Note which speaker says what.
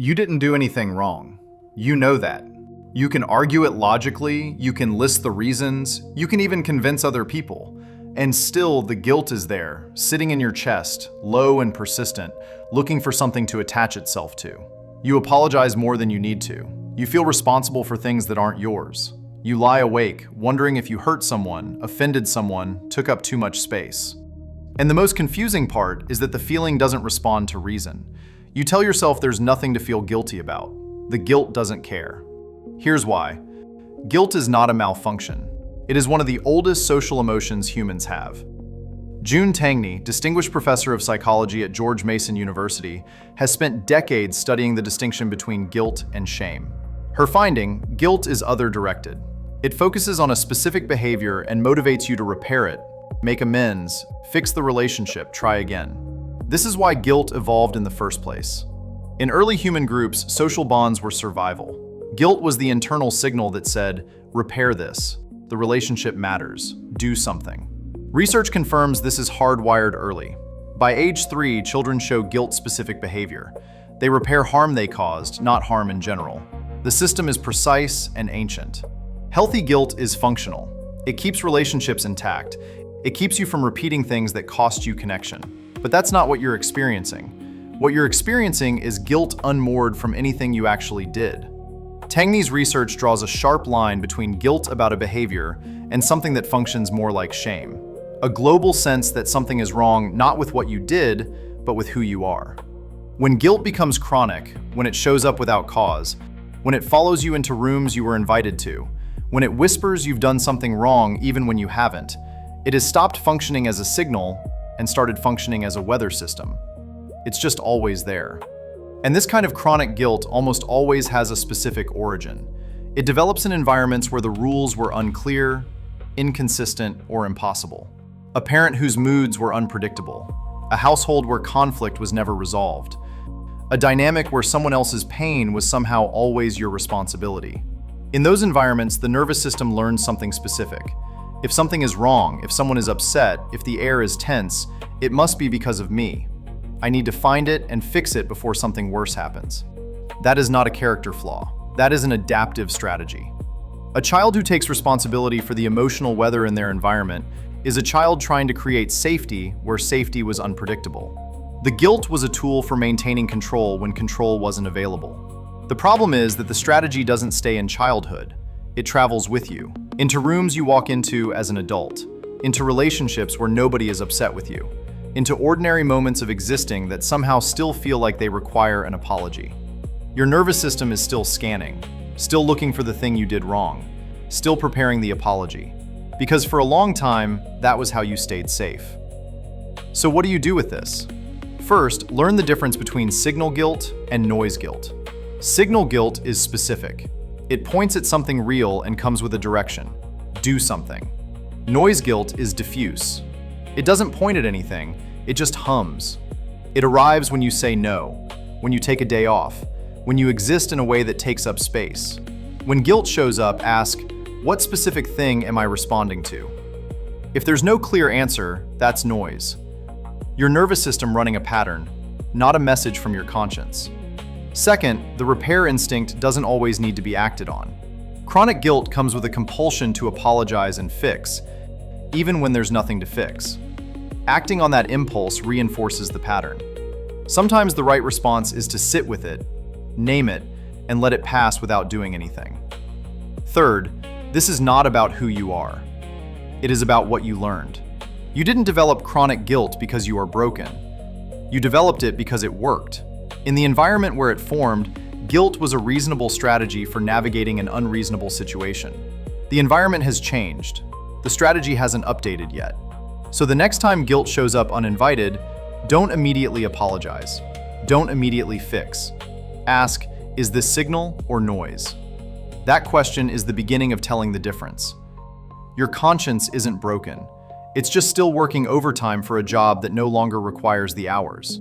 Speaker 1: You didn't do anything wrong. You know that. You can argue it logically, you can list the reasons, you can even convince other people. And still, the guilt is there, sitting in your chest, low and persistent, looking for something to attach itself to. You apologize more than you need to. You feel responsible for things that aren't yours. You lie awake, wondering if you hurt someone, offended someone, took up too much space. And the most confusing part is that the feeling doesn't respond to reason. You tell yourself there's nothing to feel guilty about. The guilt doesn't care. Here's why. Guilt is not a malfunction. It is one of the oldest social emotions humans have. June Tangney, distinguished professor of psychology at George Mason University, has spent decades studying the distinction between guilt and shame. Her finding, guilt is other-directed. It focuses on a specific behavior and motivates you to repair it, make amends, fix the relationship, try again. This is why guilt evolved in the first place. In early human groups, social bonds were survival. Guilt was the internal signal that said, repair this. The relationship matters. Do something. Research confirms this is hardwired early. By age 3, children show guilt-specific behavior. They repair harm they caused, not harm in general. The system is precise and ancient. Healthy guilt is functional. It keeps relationships intact. It keeps you from repeating things that cost you connection. But that's not what you're experiencing. What you're experiencing is guilt unmoored from anything you actually did. Tangney's research draws a sharp line between guilt about a behavior and something that functions more like shame. A global sense that something is wrong not with what you did, but with who you are. When guilt becomes chronic, when it shows up without cause, when it follows you into rooms you were invited to, when it whispers you've done something wrong even when you haven't, it has stopped functioning as a signal and started functioning as a weather system. It's just always there. And this kind of chronic guilt almost always has a specific origin. It develops in environments where the rules were unclear, inconsistent, or impossible. A parent whose moods were unpredictable. A household where conflict was never resolved. A dynamic where someone else's pain was somehow always your responsibility. In those environments, the nervous system learns something specific. If something is wrong, if someone is upset, if the air is tense, it must be because of me. I need to find it and fix it before something worse happens. That is not a character flaw. That is an adaptive strategy. A child who takes responsibility for the emotional weather in their environment is a child trying to create safety where safety was unpredictable. The guilt was a tool for maintaining control when control wasn't available. The problem is that the strategy doesn't stay in childhood. It travels with you, into rooms you walk into as an adult, into relationships where nobody is upset with you, into ordinary moments of existing that somehow still feel like they require an apology. Your nervous system is still scanning, still looking for the thing you did wrong, still preparing the apology. Because for a long time, that was how you stayed safe. So what do you do with this? First, learn the difference between signal guilt and noise guilt. Signal guilt is specific. It points at something real and comes with a direction. Do something. Noise guilt is diffuse. It doesn't point at anything, it just hums. It arrives when you say no, when you take a day off, when you exist in a way that takes up space. When guilt shows up, ask, what specific thing am I responding to? If there's no clear answer, that's noise. Your nervous system running a pattern, not a message from your conscience. Second, the repair instinct doesn't always need to be acted on. Chronic guilt comes with a compulsion to apologize and fix, even when there's nothing to fix. Acting on that impulse reinforces the pattern. Sometimes the right response is to sit with it, name it, and let it pass without doing anything. Third, this is not about who you are. It is about what you learned. You didn't develop chronic guilt because you are broken. You developed it because it worked. In the environment where it formed, guilt was a reasonable strategy for navigating an unreasonable situation. The environment has changed. The strategy hasn't updated yet. So the next time guilt shows up uninvited, don't immediately apologize. Don't immediately fix. Ask, is this signal or noise? That question is the beginning of telling the difference. Your conscience isn't broken. It's just still working overtime for a job that no longer requires the hours.